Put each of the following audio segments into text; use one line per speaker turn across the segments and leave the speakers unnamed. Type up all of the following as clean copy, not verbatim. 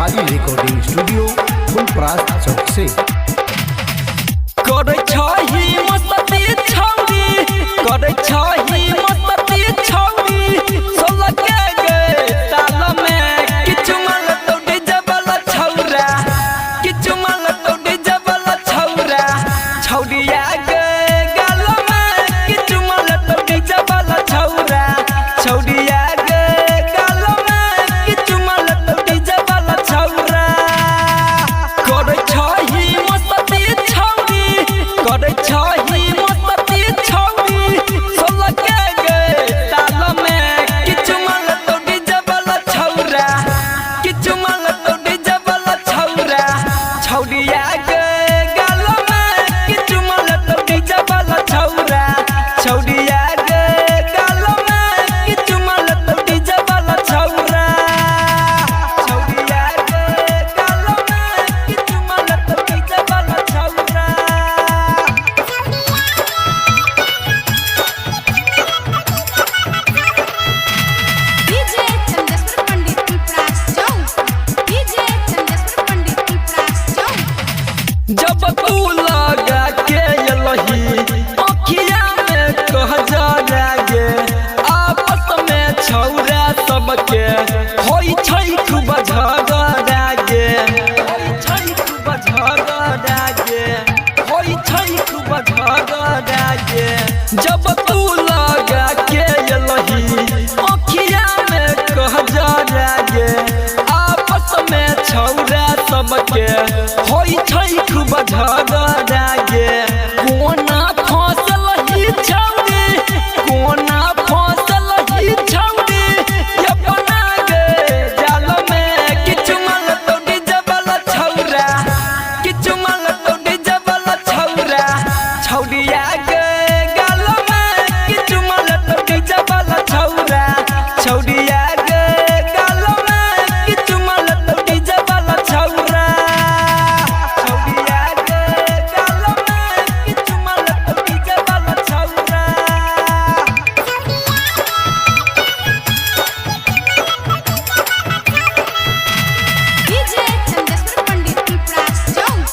Vaishali recording studio Phulparas चौक से।
करे छही मस्ती छौरी, करे छही मस्ती छौरी, सोलह के गे ताल में किछु माल तो डीजे वाला छौरा, किछु माल तो डीजे वाला छौरा, छौरिया गे गाल में किछु माल तो डीजे वाला छौरा, छौरिया गे गाल में किछु माल तो डीजे वाला छौरा। करे छही मस्ती छौरी, करे छही मस्ती छौरी, सोलह के गे ताल में किछु माल तो डीजे वाला छौरा, किछु माल तो डीजे वाला छौरा, छौरिया गे गाल में किछु माल तो डीजे वाला छौरा, छौरिया गे गाल में किछु माल तो डीजे वाला छौरा, छौरिया गे गाल में किछु माल तो डीजे वाला छौरा।
डीजे चंदेश्वर पंडित की प्रास चौक, डीजे चंदेश्वर पंडित की प्रास चौक।
जब तू लगा के यलही अखिया में कह जा गे, आपस में छौरा सबके होई छै खूब झगड़ा गे, होई छै खूब झगड़ा गे, होई छै खूब झगड़ा गे। जब तू लगा के यलही अखिया में कह जा गे, आपस में छौरा सबके होई छै खूब झगड़ा गे। कोना फसल ही छौरी, कोना फसल ही छौरी, अपना गे जाल में किछु माल तो डीजे वाला छौरा, किछु माल तो डीजे वाला छौरा, छौरिया गे गाल में किछु माल तो डीजे वाला छौरा, छौरिया गे गाल में किछु माल तो डीजे वाला छौरा, छौरिया गे गाल में किछु माल तो डीजे वाला छौरा।
डीजे चंदेश्वर पंडित की प्रास चौक,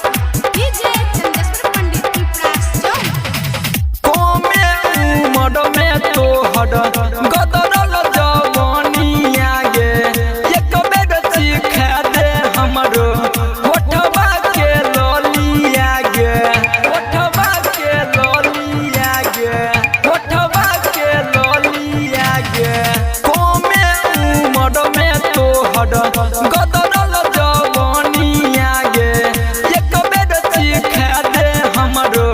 डीजे चंदेश्वर पंडित की प्रास चौक।
कोमे उमर में तोहर गदरल जवानिया गे, एक बेर चिखा दे हमरो होठवा के ललिया गे, होठवा के ललिया गे, होठवा के ललिया गे। कोमे उमर में तोहर गदरल जवानिया गे, एक बेर चिखा दे हमरो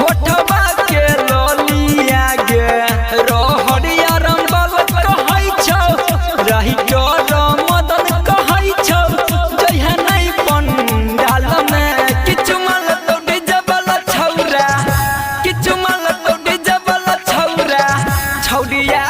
होठवा के ललिया गे। रहरिया रंगल कहै छौ, रही डर मदन कहै छौ, जइहे नहीं पंडाल में किछु माल तो डीजे वाला छौरा, किछु माल तो डीजे वाला छौरा, छौरिया